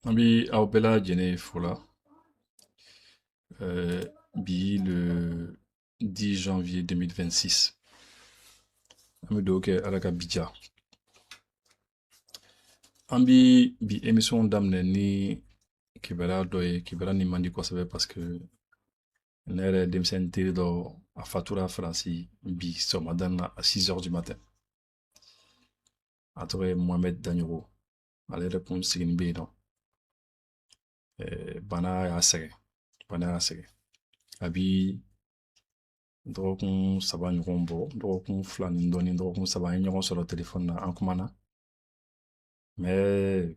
Ambi Aubela Djene Fola, le 10 janvier 2026. Ambi Doke Alaka Bidja. Ambi bi émission d'amne ni kibera doye kibera ni mandi ko sabe parce que nere demsen tiri do a fatura franci bi somadan à 6 heures du matin. Atore Mohamed Danyoro. Ale répond sigin be non. Bana ya sege. Bana ya sege. Abi dɔgɔkun saba ɲɔgɔn bɔ dɔgɔkun fila ni dɔɔni dɔgɔkun saba an ye ɲɔgɔn sɔrɔ téléphone na an kumana mais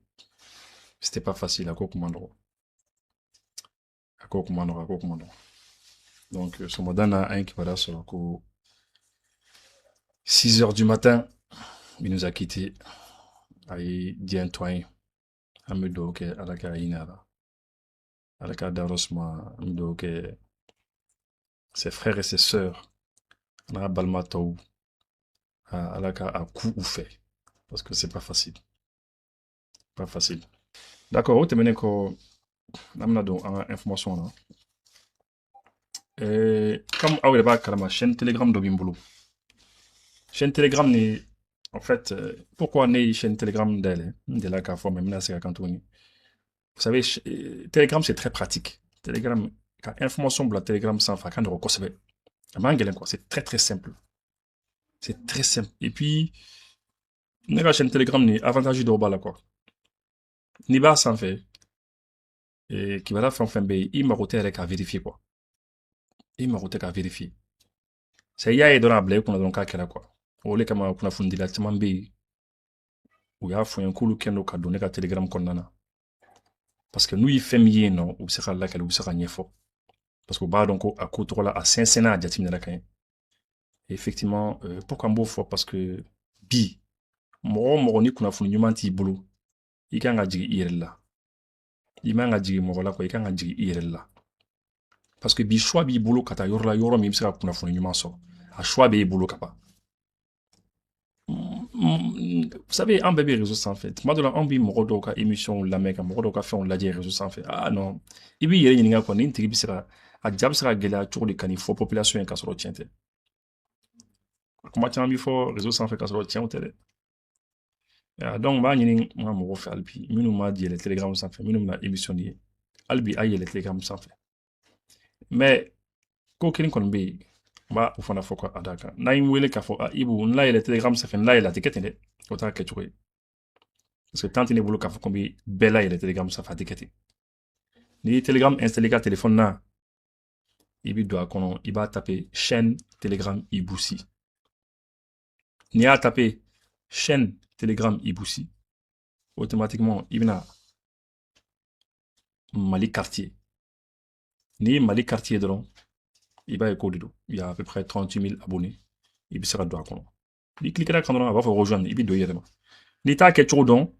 c'était pas facile a ko kuma nɔgɔ a ko kuma nɔgɔ a ko kuma nɔgɔ donc sɔmɔdan na an ye kibaruya sɔrɔ ko 6 heures du matin il nous a quitté a ye diɲɛ to an ye an bɛ dugawu kɛ ala ka hinɛ a la ala ka dayɔrɔ suma an bɛ dugawu kɛ ses frères et ses sœurs n'a balima tɔw ala ka a ku u fɛ parce que c'est pas facile. Pas facile. D'accord, au tɛmɛnen kɔ an bɛna don an ka information na. Comme aw yɛrɛ b'a kalama chaîne Telegram dɔ bɛ n bolo. Chaîne Telegram ni en fait pourquoi ne ye chaîne Telegram dayɛlɛ n delila k'a fɔ mais n bɛna segin a kan tuguni. Vous savez Telegram c'est très pratique. Telegram ka information bila Telegram sanfɛ a ka nɔgɔn kosɛbɛ. A man gɛlɛn quoi, c'est très très simple. C'est très simple. Et puis ne ka chaîne Telegram ni avantage dɔw b'a la quoi. N'i b'a sanfɛ kibaruya fɛn o fɛn bɛ yen i mago tɛ yɛrɛ k'a vérifier quoi. I mago tɛ k'a vérifier. C'est i y'a ye dɔrɔn a bila i kunna dɔrɔn k'a kɛra quoi. O le kama kunnafonidila caman bɛ yen u y'a fɔ n ye k'olu kɛn don ka don ne ka Telegram kɔnɔna na. Parce que n'u ye fɛn min ye yen nɔ u bɛ se ka lakale u bɛ se ka ɲɛfɔ. Parce que u b'a dɔn ko a ko tɔgɔ la a sɛnsɛnna a jateminɛla ka ɲɛ. Effectivement pourquoi n b'o fɔ parce que bi mɔgɔ o mɔgɔ ni kunnafoni ɲuman t'i bolo i kan ka jigin i yɛrɛ la. I man ka jigin mɔgɔ la quoi i kan ka jigin i yɛrɛ la. Parce que bi choix b'i bolo ka taa yɔrɔ la yɔrɔ min i bɛ se ka kunnafoni ɲuman sɔrɔ. A choix b'e bolo ka ban. Vous savez an bɛɛ bɛ réseau sanfɛ tuma dɔ la an bɛ mɔgɔ dɔw ka émission lamɛn ka mɔgɔ dɔw ka fɛnw lajɛ réseau sanfɛ ah non i b'i yɛrɛ ɲininka quoi nin tigi bɛ se ka a ja bɛ se ka gɛlɛya cogo di ka nin fɔ population ye ka sɔrɔ tiɲɛ tɛ. Kuma caman bɛ fɔ réseau sanfɛ ka sɔrɔ tiɲɛw tɛ dɛ. Donc n b'a ɲini n ka mɔgɔw fɛ hali bi minnu ma yɛlɛ Telegram sanfɛ minnu bɛna émission nin ye hali bi a yɛlɛ Telegram sanfɛ. Mais ko kelen kɔni bɛ yen n b'a o fana fɔ ka da kan n'an ye wele k'a fɔ Ibu n la yɛlɛ Telegram sanfɛ n la yɛlɛ a tɛ kɛ ten dɛ o t'a kɛcogo ye parce que tant tɛ ne bolo k'a fɔ ko n bɛ bɛɛ la yɛlɛ Telegram sanfɛ a tɛ kɛ ten n'i ye Telegram installé ka téléphone na i bɛ don a kɔnɔ i b'a taper chaîne Telegram Ibusi n'i y'a taper chaîne Telegram Ibusi automatiquement i bɛna Mali quartier n'i ye Mali quartier dɔrɔn il va écouter il y a à peu près 38 000 abonnés il bɛ se ka don a kɔnɔ n'i cliquera kan dɔrɔn a b'a fɔ rejoindre i bɛ don i yɛrɛ ma n'i t'a kɛ cogo dɔn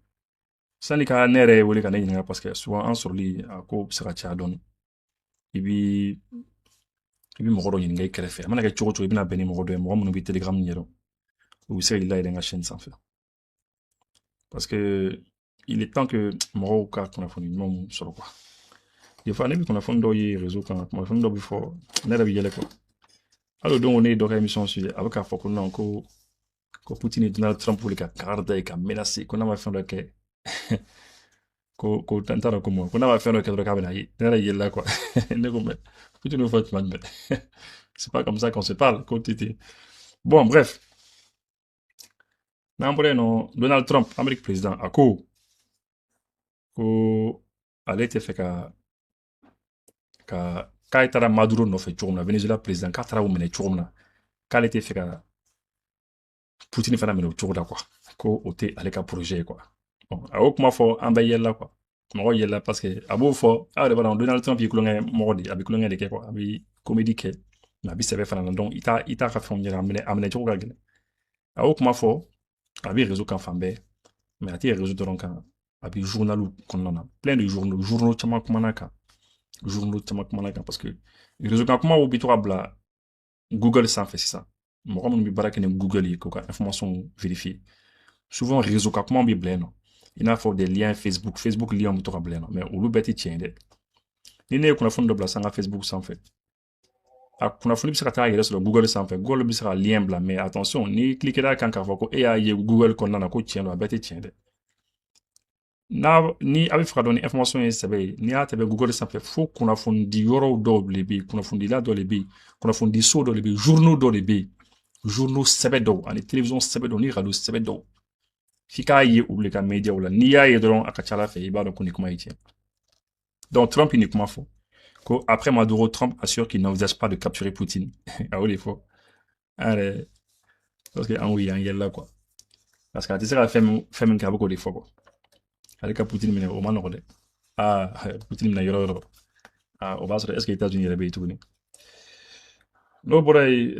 sani ka ne yɛrɛ wele ka ne ɲininka parce que souvent an sɔrɔli a ko bɛ se ka caya dɔɔni i bɛ mɔgɔ dɔ ɲininka i kɛrɛfɛ a mana kɛ cogo o cogo i bɛna bɛn ni mɔgɔ dɔ ye mɔgɔ minnu bɛ Telegram ɲɛ dɔn u bɛ se k'i layɛlɛn n ka chaîne sanfɛ parce que il est temps que mɔgɔw ka kunnafoni ɲumanw sɔrɔ quoi des fois ne bɛ kunnafoni dɔw ye réseau kan kunnafoni dɔw bɛ fɔ ne yɛrɛ bɛ yɛlɛ quoi hali o don ne ye dɔ ka émission suivre a bɛ k'a fɔ ko non ko Poutine ni Donald Trump wuli ka kangari da ye ka menacer ko n'a ma fɛn dɔ kɛ ko n t'a dɔn ko mun ko n'a ma fɛn dɔ kɛ dɔrɔn k'a bɛna ye ne yɛrɛ yɛlɛla quoi ne ko mais Poutine y'o fɔ tuma jumɛn c'est pas comme ça qu'on se parle ko tete bon bref n'an bɔra yen nɔ Donald Trump Amérique président a ko ale tɛ fɛ k'a taara Maduro nɔfɛ cogo min na Venezuela président k'a taara o minɛ cogo min na k'ale tɛ fɛ ka Poutine fana minɛ o cogo la quoi ko o tɛ ale ka projet ye quoi bon a y'o kuma fɔ an bɛɛ yɛlɛla quoi mɔgɔ yɛlɛla parce que a b'o fɔ aw yɛrɛ b'a dɔn Donald Trump ye kulonkɛ mɔgɔ de a bɛ kulonkɛ de kɛ quoi a bɛ comédie kɛ mais a bɛ sɛbɛ fana na donc i t'a ka fɛnw ɲɛna a minɛ cogo ka gɛlɛn a y'o kuma fɔ a bɛ réseau kan fan bɛɛ mais a tɛ réseau dɔrɔn kan a bɛ journal kɔnɔna na plein de journaux caman kumana kan parce que réseau kan kumaw bɛ to ka bila Google sanfɛ sisan mɔgɔ minnu bɛ baara kɛ ni Google ye k'u ka information vérifier souvent réseau kan kumaw bɛ bila yen nɔ il n'a pas des liens Facebook lien on to blé non mais olu beti tiende ni ne kuna fon do bla sanga Facebook sans fait a kuna fon bi saka ta yere sur Google sans fait Google bi saka lien bla mais attention ni cliquer là kan ka foko e a ye Google kon na ko tiende a beti tiende na ni abi faka doni information ye sebe ni a tebe Google sans fait fo kuna fon di yoro do lebi kuna fon di la do lebi kuna fon di so do lebi journaux do lebi journaux sebe do ani télévision sebe do ni radio sebe do fika ye oublie ka média ou la ni ya ye dron akachala fait iba donc on est comment il tient donc Trump uniquement faux après Maduro Trump assure qu'il n'envisage pas de capturer Poutine ah oui il faut allez parce que en oui en yella quoi parce que tu sais la femme qui a beaucoup de fois quoi avec Poutine mais au moins ah Poutine n'a yoro ah au bas est-ce que les États-Unis réveillent tout ni no boray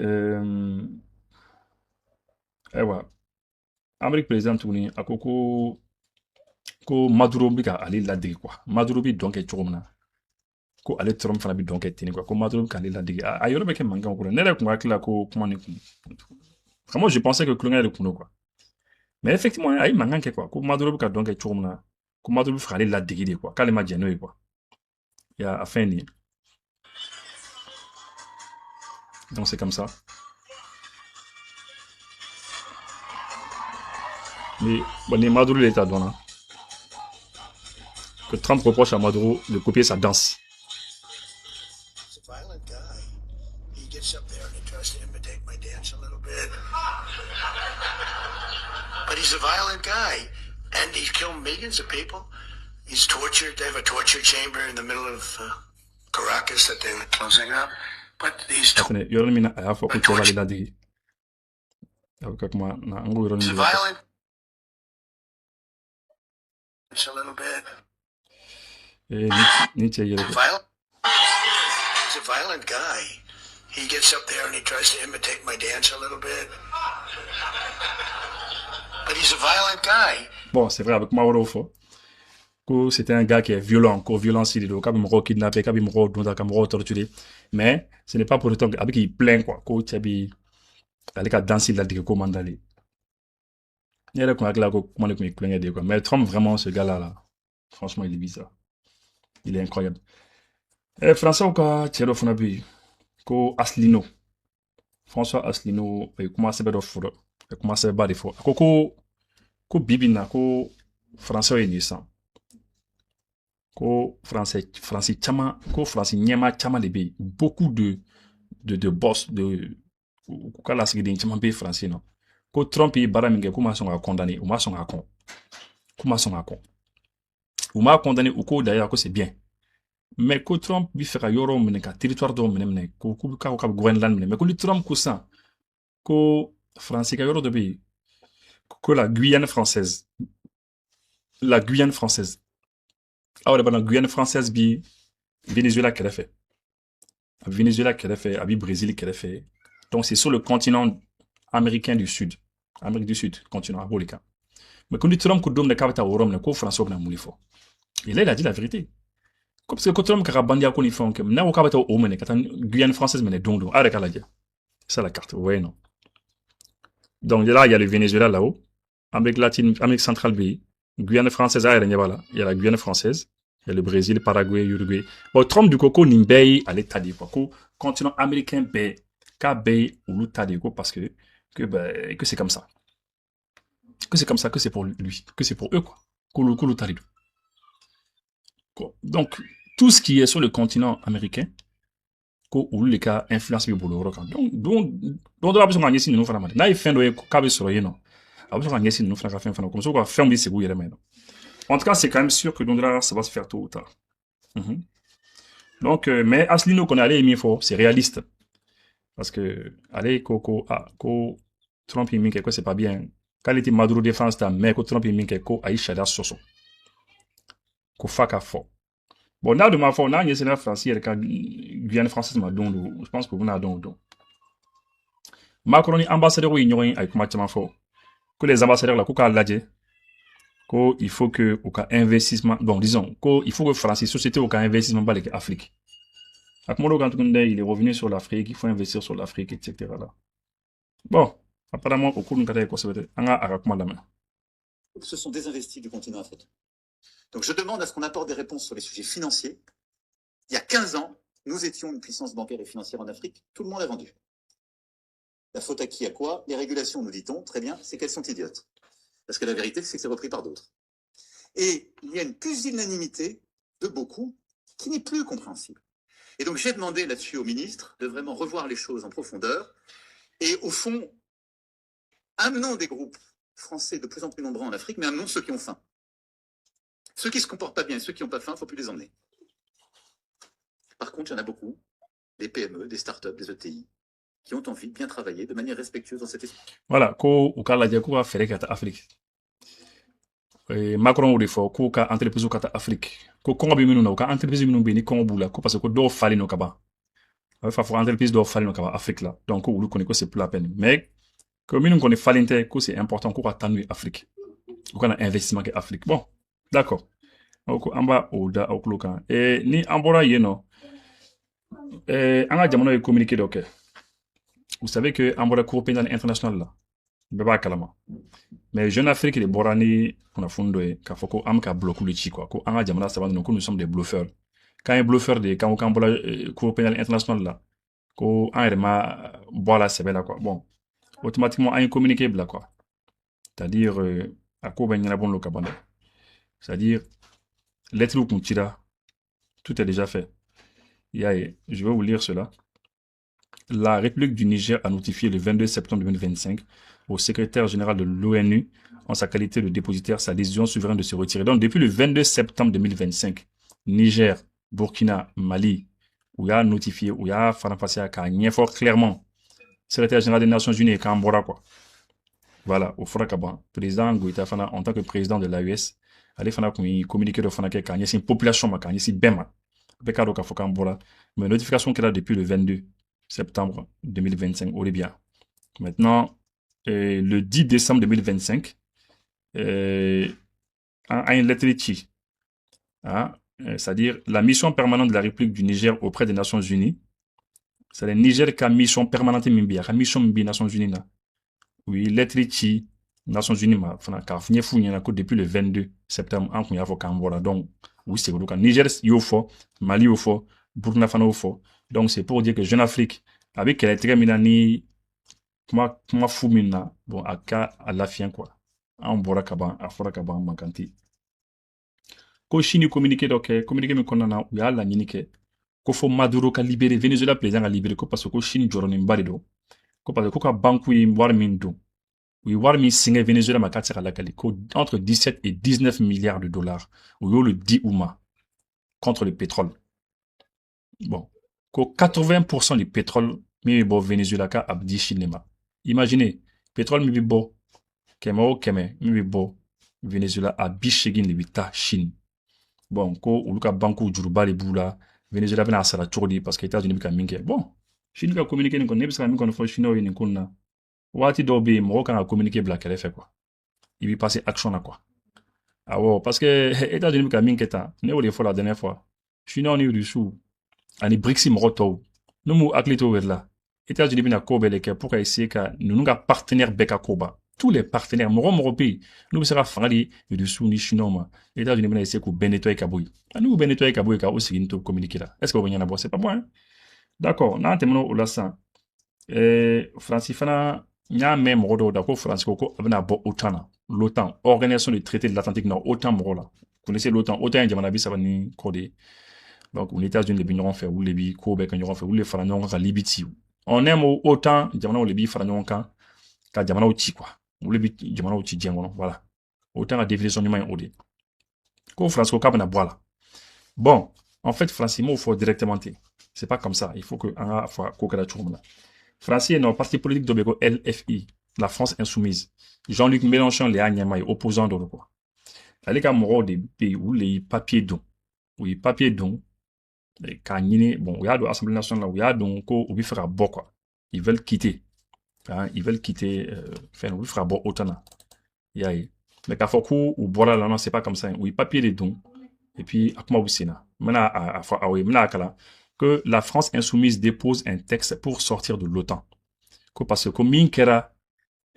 ewa Amérique président tout ni akoko ko Maduro bi ka ale ladigi quoi Maduro bi donc cogo min na ko ale Trump fana bi donc ten quoi ko Maduro bi ka ale ladigi a yɔrɔ bɛ kɛ mankan ko ne yɛrɛ kun hakili la ko kuma ni kun vraiment je pensais que kulonkɛ de kun don quoi mais effectivement a ye mankan kɛ quoi ko Maduro bi ka donc cogo min na ko Maduro bi fɛ ka ale ladigi de quoi k'ale ma jɛn n'o ye quoi ya a fɛn nin donc c'est comme ça mais bon ni Maduro l'état dɔn na que Trump reproche à Maduro de copier sa danse. He's a violent guy. He gets up there and he tries to imitate my dance a little bit. But he's a violent guy. And he's killed millions of people. He's tortured. They have a torture chamber in the middle of Caracas that they're closing up. But he's tortured. He's a violent. It's a little bit. He's a violent guy. He gets up there and he tries to imitate my dance a little bit. But he's a violent guy. Bon, c'est vrai, avec Mauro, c'était un gars qui est violent, violence, il est kidnappé, torturé. Mais ce n'est pas pour autant qu'avec il plaint, quoi. Il a dansé, il a dit comment d'aller. Il a dit mais Trump, vraiment, ce gars-là, franchement, il est bizarre. Il est incroyable. Et François, Thierry Fonabi, Asselineau. François Asselineau, il commence à faire il commence à faire des fois. Ko bibina, ko François est naissant. Ko français chama, ko français nyama chama de pays. Beaucoup de boss, ko la sigidin chama pays français, non. Ko Trump est baramingue, ko ma son a condamné, ou ma son a con. Ko ma son a con. Ou ma condamné, ou ko d'ailleurs, que c'est bien. Mais que Trump bi fera yoro mene ka territoire do mene ko Groenland mene mais que Trump ko ça ko français ka yoro de bi que la Guyane française ah ouais la Guyane française bi Venezuela qu'elle a fait abi Brésil qu'elle a fait donc c'est sur le continent américain du sud Amérique du Sud continent abolika mais que Trump ko dom de kapita worom ko français na mulifo et là il a dit la vérité. Parce que quand on a bandia qu'on y fait, on a au cas où on est Guyane française, mais donc, ah, d'accord, c'est ça la carte, ouais, non. Donc là, il y a le Venezuela là-haut, Amérique centrale, Guyane française, il y a la Guyane française, il y a le Brésil, Paraguay, Uruguay. Bon, Trump du coco, Nimbey, à l'état de quoi, continent américain, K-Bay, ou l'outa de quoi, parce que c'est comme ça. Que c'est comme ça, que c'est pour lui, que c'est pour eux, quoi. Donc, tout ce qui est sur le continent américain, où les cas influencent le boulot. Donc, on a besoin de nous faire mal. Là, il fait un câble sur le nom. On a besoin de nous faire comme ça, on va faire un c'est vous, en tout cas, c'est quand même sûr que ça va se faire tôt ou tard. Donc, mais Asselineau qu'on est allé, il faut, c'est réaliste. Parce que, allez, Trump, il quelque c'est pas bien. Quand il était Maduro défense, mais Trump, il quelque Aïcha da Soso. Ko faka fort. Bon, là, de ma foi, on a une française, Guyane française, je pense que vous n'avez donc. Macron, ambassadeur ou ignorant, avec ma fort. Que les ambassadeurs, là, qu'on l'a il faut que, au cas investissement, bon, disons, il faut que France, société, au cas investissement, pas l'Afrique. Avec mon il est revenu sur l'Afrique, il faut investir sur l'Afrique, etc. Là. Bon, apparemment, au cours de l'année, on a à la main. se sont désinvestis du continent africain. Donc je demande à ce qu'on apporte des réponses sur les sujets financiers. Il y a 15 ans, nous étions une puissance bancaire et financière en Afrique, tout le monde a vendu. La faute à qui, à quoi? Les régulations, nous dit-on, très bien, c'est qu'elles sont idiotes. Parce que la vérité, c'est que c'est repris par d'autres. Et il y a une pusillanimité de beaucoup qui n'est plus compréhensible. Et donc j'ai demandé là-dessus au ministre de vraiment revoir les choses en profondeur et au fond, amenons des groupes français de plus en plus nombreux en Afrique, mais amenons ceux qui ont faim. Ceux qui ne se comportent pas bien et ceux qui n'ont pas faim, il ne faut plus les emmener. Par contre, il y en a beaucoup, des PME, des startups, des ETI, qui ont envie de bien travailler de manière respectueuse dans cet esprit. Voilà, ko u ka lajɛ k'u ka fɛɛrɛ ka taa Afrique. Macron y'o de fɔ k'u ka entreprise ka taa Afrique. Ko kɔngɔ bɛ minnu na, u ka entreprise minnu bɛ yen ni kɔngɔ b'u la, ko parce que ko dɔw falen no ka ban. A bɛ fɔ entreprise dɔw falen no ka ban Afrique la. Donc ko olu kɔni ko c'est plus la peine. Mais ko minnu kɔni falen tɛ, ko c'est important k'u ka taa n'u ye Afrique. U kana investissement kɛ Afrique. Bon, d'accord. Donc an b'a o da aw tulo kan. Ni an bɔra yen nɔ, an ka jamana ye communiqué dɔ kɛ. Vous savez que an bɔra Cour pénale internationale la. Bɛɛ b'a kalama. Mais Jeune Afrique de bɔra ni kunnafoni dɔ ye k'a fɔ ko an bɛ ka bloc lu ci quoi. Ko an ka jamana saba ninnu ko nous sommes des bluffeurs. K'an ye bluffeur de ye k'an bɔra Cour pénale internationale la. Ko an yɛrɛ ma bɔ a la sɛbɛ la quoi. Bon, automatiquement an ye communiqué bila quoi. C'est-à-dire a ko bɛ ɲɛnabɔ n'o ka ban dɛ. C'est-à-dire lettre kun cira, tout est déjà fait. Je vais vous lire cela. La République du Niger a notifié le 22 septembre 2025 au secrétaire général de l'ONU, en sa qualité de dépositaire, sa décision souveraine de se retirer. Donc, depuis le 22 septembre 2025, Niger, Burkina, Mali, où il y a notifié, où il y a fait fort clairement, secrétaire général des Nations Unies et Kambora, quoi. Voilà, au Furakaban, président Goïta Fana, en tant que président de l'AES, allez Fana communiquer de Fana Kanya, c'est une population, c'est Bema. Bekado Kambora, mais notification qu'elle a depuis le 22 septembre 2025 au Libya. Maintenant, le 10 décembre 2025, a une lettre ici, c'est-à-dire la mission permanente de la République du Niger auprès des Nations Unies. C'est le Niger qui a mission permanente Mimbia, qui a mission des Nations Unies. Oui, lettre ici, Nations Unies, depuis le 22 septembre, en qu'on y a fait Cambola. Donc, oui, c'est le Niger, il y a Mali, il y a Burkina Faso, il y a. Donc, c'est pour dire que Jeune Afrique, avec qu'elle est très minani, comment fou mina, bon, à la fin, quoi. En bora kaban, à fora kaban, mankanti. Ko Chine communiqué, donc, communiqué, mais qu'on a, ou y'a la ninike, ko faut Maduro ka libérer, Venezuela président a libéré, ko parce que Chine joroni mbarido, ko parce que ka banku yi war min do. Oui, war min singe Venezuela ma katira la kali, ko entre 17 et 19 milliards de dollars, ou yo le 10 ouma, contre le pétrole. Bon. 80% du pétrole mi bo Venezuela ka abdi Chine. Imaginez, pétrole mi bo keme mi bo Venezuela abdi shegin le bita Chine. Bon, ko uluka banku juruba le bula Venezuela bena asara tourdi parce que États-Unis bika minke. Bon, Chine ka communiquer ni kon nebisa mi kon fo Chine o ni kunna. Wati dobe mo kan communiquer bla kele fait quoi. Il va passer action là quoi. Ah ouais, parce que États-Unis bika minke ta, ne o le fois la dernière fois. Chine on est sous ani BRICS moroto numu aklito wedla États-Unis bina ko beleke pour essayer ka nous nga partenaire beka koba tous les partenaires moro pays nous sera fangali et de sous ni chinoma États-Unis bina essayer ko benetoyer kaboy nous benetoyer kaboy ka aussi into communiquer là est-ce que vous n'en c'est pas bon hein? D'accord na temno ulasa France fana nya même rodo da ko France ko abna bo otana l'OTAN organisation du traité de l'Atlantique Nord OTAN morola vous connaissez l'OTAN OTAN jamana bi sabani codé. Donc, les États-Unis, les Bignons fait, ou les Bikobe, quand ils ont fait, ou les Faranons, à Libiti. On aime autant, Diamana ou les Bi Faranons, qu'à Diamana ou Ti, quoi. Ou les Bi Diamana ou Ti, voilà. Autant à définir son humain au dé. Qu'au France, au Cap, voilà. Bon, en fait, France, il faut directement. C'est pas comme ça. Il faut que, un fois, qu'au Tourmana. France, il y a un parti politique de Bego, LFI, la France Insoumise. Jean-Luc Mélenchon, les Agnamaï, opposants de quoi. Allez, qu'à mon des pays où les papiers dons. Oui, papiers dons. Bon, il y a de l'Assemblée nationale, il y a donc, il fera beau, quoi. Ils veulent quitter. Hein, ils veulent quitter, il fera beau autant. Mais qu'à Fokou, ou Bola, là, non, c'est pas comme ça. Oui, papier des dons. Et puis, à comment vous savez, que la France insoumise dépose un texte pour sortir de l'OTAN. Parce que, comme Minkera,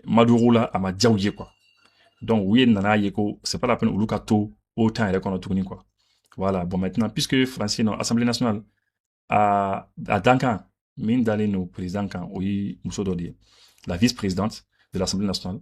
Maduro, là, à ma diaouye, quoi. Donc, oui, nana yeko, c'est pas la peine, uluka to, autant et qu'on a tourné, quoi. Voilà. Bon, maintenant, puisque Francis, non, Assemblée nationale, à Duncan, mine d'aller nos présidents quand, oui, Moussododi, la vice-présidente de l'Assemblée nationale.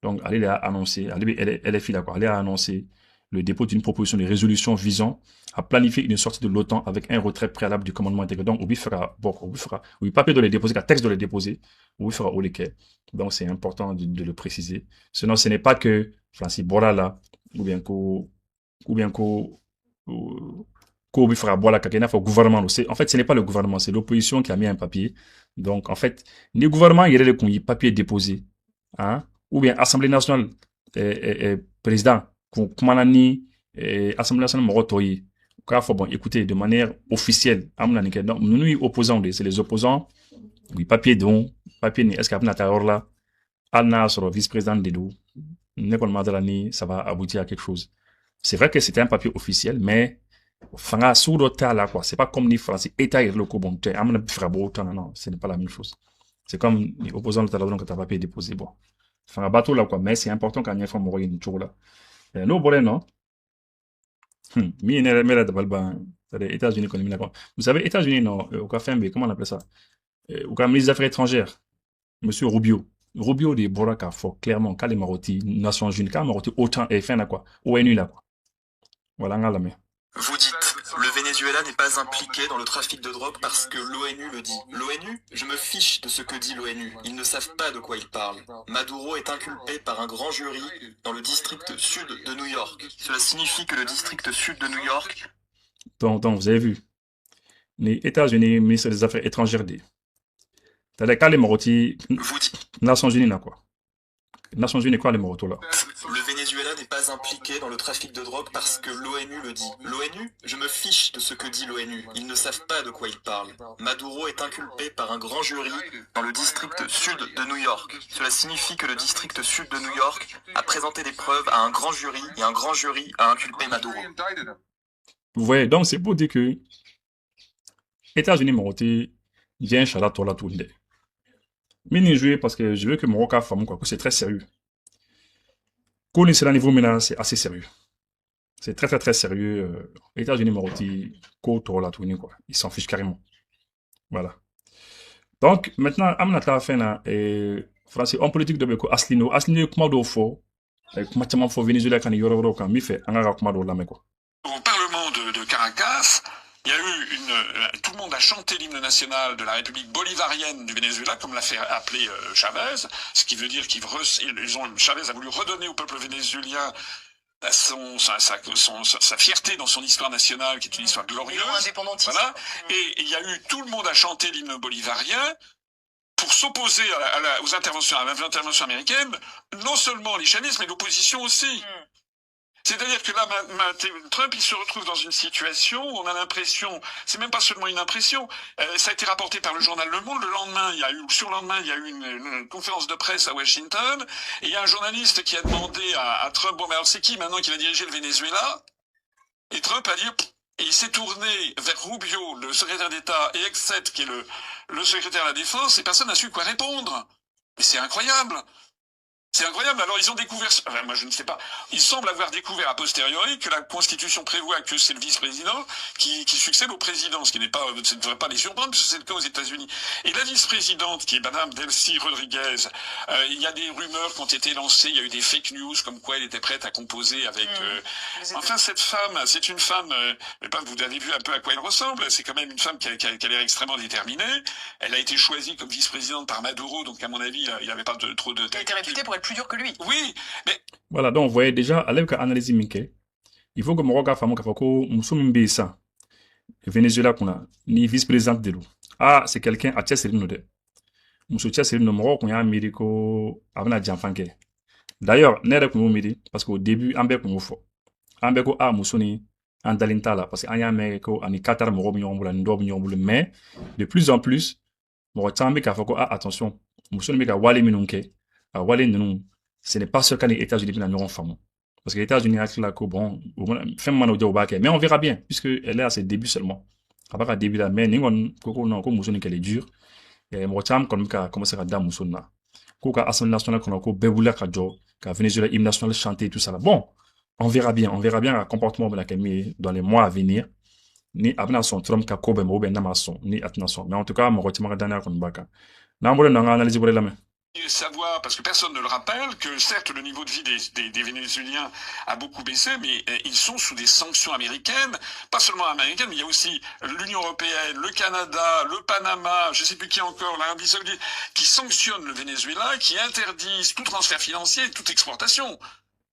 Donc, elle a annoncé, elle est fille là, quoi. Elle a annoncé le dépôt d'une proposition de résolution visant à planifier une sortie de l'OTAN avec un retrait préalable du commandement intégré. Donc, Obi fera, bon, Obi fera, oui, papier de les déposer, texte de les déposer, Obi fera au lesquels. Donc, c'est important de le préciser. Sinon, ce n'est pas que Francis Bora là, ou bien qu'au, Obi fera boire la kakena au gouvernement. En fait, ce n'est pas le gouvernement, c'est l'opposition qui a mis un papier. Donc, en fait, le gouvernement, il y a le papier déposé, hein, ou bien Assemblée nationale, président, Koumanani, Assemblée nationale Morotoyi, bon, écoutez, de manière officielle, nous, opposants, c'est les opposants, oui, papier donc, papier, est-ce qu'il y a un là, Anna sur le vice-président de l'eau, ça va aboutir à quelque chose. C'est vrai que c'était un papier officiel, mais, fanga sous là, quoi. C'est pas comme les Français, État et le bon, non, ce n'est pas la même chose. C'est comme les opposants de l'État, donc, tu as papier déposé, bon. Fanga bateau là, quoi. Mais c'est important quand il y a une femme une chose là. No, non? Les États-Unis, vous savez, États-Unis, non, au café, comment on appelle ça? Au ministre des Affaires étrangères, Monsieur Rubio. Rubio de Boraka, fort clairement, quand les Maroti, Nations Unies, quand les Maroti, autant, et fin, là, quoi. ONU, là, quoi. Voilà, on a la main. Vous dites, le Venezuela n'est pas impliqué dans le trafic de drogue parce que l'ONU le dit. L'ONU, je me fiche de ce que dit l'ONU. Ils ne savent pas de quoi ils parlent. Maduro est inculpé par un grand jury dans le district sud de New York. Cela signifie que le district sud de New York... Donc, vous avez vu, les États-Unis, ministre des Affaires étrangères, c'est-à-dire quand les Maroti, Vous dites, Nations Unies, là, quoi. Nations Unies, quoi, les Marotos, là? le Venezuela n'est pas impliqué dans le trafic de drogue parce que l'ONU le dit. L'ONU, je me fiche de ce que dit l'ONU. Ils ne savent pas de quoi ils parlent. Maduro est inculpé par un grand jury dans le district sud de New York. Cela signifie que le district sud de New York a présenté des preuves à un grand jury et un grand jury a inculpé Maduro. Vous voyez, donc c'est pour dire que États-Unis Maroti vient Charlotte la tournée. Mini jouer parce que je veux que mon roca femme quoi, que c'est très sérieux. Qu'on c'est là niveau maintenant, c'est assez sérieux. C'est très très très sérieux. États-Unis Maroti, côte la tournée quoi. Ils s'en fichent carrément. Voilà. Donc maintenant, amnata fin là et français en politique de beko Aslino comment do fo comment tellement fo Venezuela kan yoro kan mi fait anga comment do la mais quoi. Au Parlement de Caracas, il y a eu tout le monde a chanté l'hymne national de la République bolivarienne du Venezuela, comme l'a fait appeler Chavez, ce qui veut dire Chavez a voulu redonner au peuple vénézuélien sa fierté dans son histoire nationale, qui est une histoire glorieuse. Voilà. Et il y a eu tout le monde a chanté l'hymne bolivarien pour s'opposer aux interventions, à l'intervention américaine, non seulement les chavistes, mais l'opposition aussi. C'est-à-dire que là, Trump, il se retrouve dans une situation où on a l'impression, c'est même pas seulement une impression, ça a été rapporté par le journal Le Monde, le lendemain, il y a eu une conférence de presse à Washington, et il y a un journaliste qui a demandé à Trump, bon, mais alors c'est qui maintenant qui va diriger le Venezuela? Et Trump a dit, et il s'est tourné vers Rubio, le secrétaire d'État, et Exet, qui est le secrétaire à la Défense, et personne n'a su quoi répondre. Mais c'est incroyable! C'est incroyable. Alors, ils ont découvert, enfin, moi, je ne sais pas. Ils semblent avoir découvert a posteriori que la Constitution prévoit que c'est le vice-président qui succède au président, ce qui n'est pas, ça ne devrait pas les surprendre, puisque c'est le cas aux États-Unis. Et la vice-présidente, qui est Madame Delcy Rodriguez, il y a des rumeurs qui ont été lancées, il y a eu des fake news comme quoi elle était prête à composer avec, enfin, cette femme, c'est une femme, vous avez vu un peu à quoi elle ressemble, c'est quand même une femme qui a l'air extrêmement déterminée. Elle a été choisie comme vice-présidente par Maduro, donc à mon avis, il n'avait pas trop de... Elle était réputée pour être plus dur que lui. Oui, mais... Voilà, donc vous voyez déjà, à l'aide analyse Minke, il faut que mon regard fasse que nous sommes ça. Venezuela qu'on a, ni vice-président de l'eau. Ah, c'est quelqu'un à Tchèque, nous de. Nous sommes Tchèque, nous avons qu'on a un médico avant la Djanfanke. D'ailleurs, n'est-ce qu'on midi, parce qu'au début, un bec qu'on fait. Un bec à Moussoni, en Dalintala, parce qu'il y a un mec en Qatar, mais de plus en plus, mon temps, bec à faire attention. Moussoni, bec à Wale Minunke. Ce n'est pas ce qu'à les États-Unis n'ont femme. Parce que les États-Unis ont là que bon, mais on verra bien, puisqu'elle est à ses débuts seulement. À part à début là, mais nous, on qu'elle est dure. Et moi, comme ça, commencer à damer Qu'au cas Assemblée nationale qu'on a qu'au Beboula Kadjo, qu'à Venezuela hymne national chanté tout ça là. Bon, on verra bien le comportement de la Camille dans les mois à venir. Ni abna son Trump ka kobe mo ben namason ni atnason. Mais en tout cas, mon retima dernière qu'on baka. N'a pas analyse pour la main. Savoir, parce que personne ne le rappelle, que certes le niveau de vie des Vénézuéliens a beaucoup baissé, mais ils sont sous des sanctions américaines, pas seulement américaines, mais il y a aussi l'Union européenne, le Canada, le Panama, je sais plus qui encore, l'Arabie Saoudite, qui sanctionnent le Venezuela, qui interdisent tout transfert financier, toute exportation.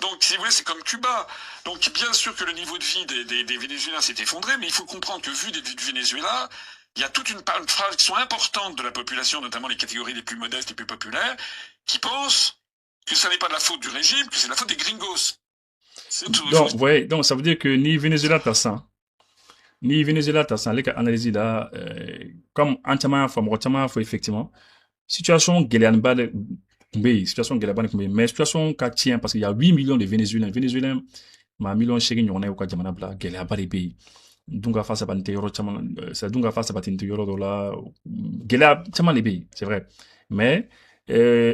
Donc, si vous voulez, c'est comme Cuba. Donc, bien sûr que le niveau de vie des Vénézuéliens s'est effondré, mais il faut comprendre que vu du Venezuela, il y a toute une fraction importante de la population, notamment les catégories les plus modestes, les plus populaires, qui pensent que ça n'est pas de la faute du régime, que c'est de la faute des gringos. Donc, ouais, donc ça veut dire que ni Venezuela t'as ça, les analyses là, comme entièrement faut effectivement, situation guélianbale, mais situation qui tient parce qu'il y a 8 millions de Vénézuéliens, ma million chéri n'y en a au cas de manabla, guélianbale pays. Donc, face à Bante Yoro Chaman, c'est donc face à Batinte Yoro Dola, Gela Chaman les pays, c'est vrai. Mais,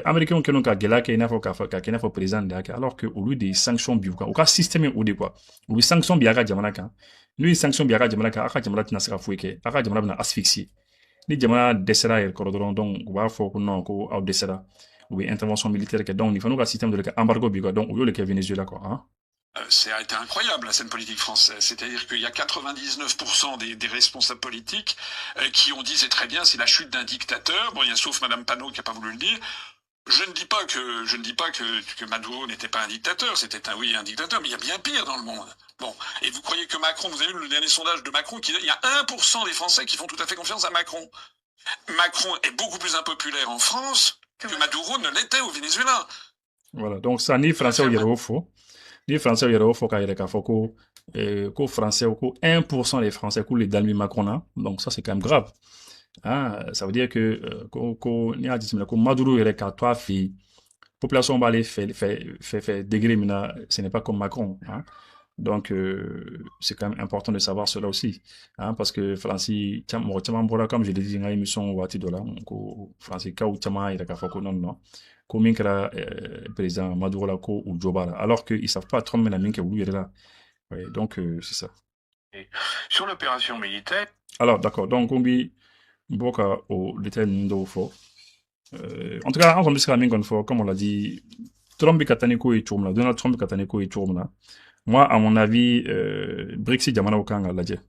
Américains qui n'ont qu'à Gela, qui n'a pas président, alors que, au lieu des sanctions biouka, au cas système ou des quoi, ou des sanctions biaga Jamanaka, lui, sanctions biaga Jamanaka, Aka Jamalat Nasra Fouike, Aka Jamalat na asphyxie. Ni Jamana Dessera et Corodon, donc, ou à fort, non, ou à Dessera, ou intervention militaire, donc, il faut nous un système de embargo biouka, donc, au lieu de Venezuela, quoi, hein. Ça a été incroyable, la scène politique française. C'est-à-dire qu'il y a 99% des responsables politiques qui ont dit c'est très bien, c'est la chute d'un dictateur. Bon, il y a sauf Madame Panot qui n'a pas voulu le dire. Je ne dis pas que Maduro n'était pas un dictateur. C'était un dictateur, mais il y a bien pire dans le monde. Bon. Et vous croyez que Macron, vous avez vu le dernier sondage de Macron, il y a 1% des Français qui font tout à fait confiance à Macron. Macron est beaucoup plus impopulaire en France que Maduro ne l'était au Venezuela. Voilà. Donc, ça ni français ou yéro faux. Les Français, il y a Français, 1% des Français, les Dalmi Macron, donc ça c'est quand même grave. Ah, ça veut dire que, Maduro, il y a 3 filles, population va aller faire degré, ce n'est pas comme Macron, hein. Donc, c'est quand même important de savoir cela aussi, hein, parce que Francis, comme je l'ai dit dans l'émission Wati Dola, Francis, il y a non. Comme président Maduro Lako ou Jobara, alors qu'ils ne savent pas trop maintenant que vous là. Ouais, donc, c'est ça. Et sur l'opération militaire. Alors, d'accord. Donc, on dit, Boka au détail de fort. En tout cas, comme on l'a dit, Trump et Kataneko et Choumla, Donald Trump et Kataneko et Choumla. Moi, à mon avis, Brexit Jamana Okanga l'a dit.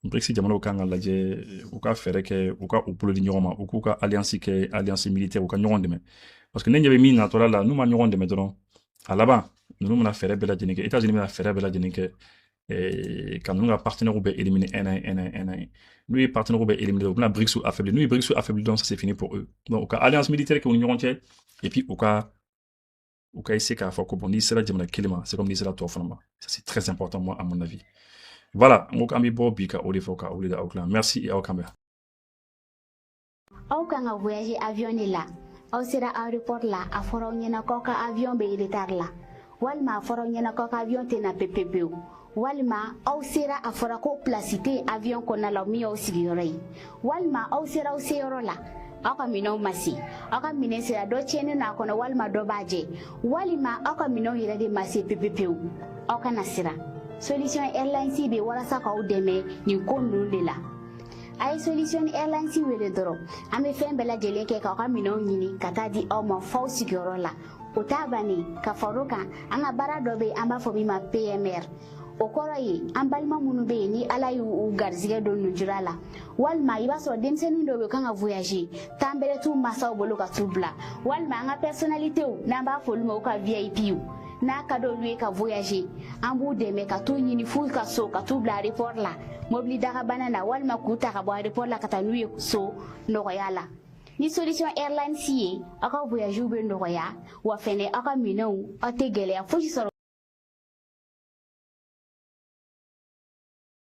Brexit Jamana Okanga l'a dit, Oka Fereke, Oka Upolo d'Ignorama, Oka Alliance militaire, Oka Nyoron demain. Parce que nous avons mis naturel là, nous m'ignorons de maintenant. À là-bas, nous avons fait bella génique. États-Unis ont fait bella génique. Et quand nous avons partenaire ou éliminé N1. Nous partenaire ou éliminé. Nous avons BRICS affaibli. Nous BRICS affaibli donc ça c'est fini pour eux. Donc au cas alliance militaire qui est union entière. Et puis au cas ici qu'à faut qu'on dise cela Jamana Kilima. C'est comme disait la toi finalement. Ça c'est très important moi à mon avis. Voilà. Donc ami Bobika Olifoka Olida Auckland. Merci et au Cameroun. Aucun a voyagé avion là. Au sera aéroport là, à Forogna Coca avion be retard là. Walma Forogna Coca avion tena PPPU. Walma au sera à Forako placité avion qu'on a la mis au Sigurei. Walma au sera au Seoro là. Aka mino masi. Aka mine sera do chene na kona walma do baje. Walima aka mino ira de masi PPPU. Aka nasira. Solution Airlines be wala sa ka udeme ni konu de la. Ay solution airlines wele doro ame fen bela jele ke ka mino nyini kata di o mo fo sigoro la otabani ka faruka anga bara dobe amba fo bima PMR okoro yi ambalma munu be ni alayu u garzige don nujurala walma iba so demseni dobe kanga voyager tambere tu masa oboloka tubla walma anga personnalité u namba foluma ka VIP na kado lui ka voyager ambu de me ka to nyini fu ka so ka tubla report la mobili daga banana walma kuta ka bo report la kata nuye so noyala ni solution airline si aka voyage ube noya wa fene aka minau ategele a fuji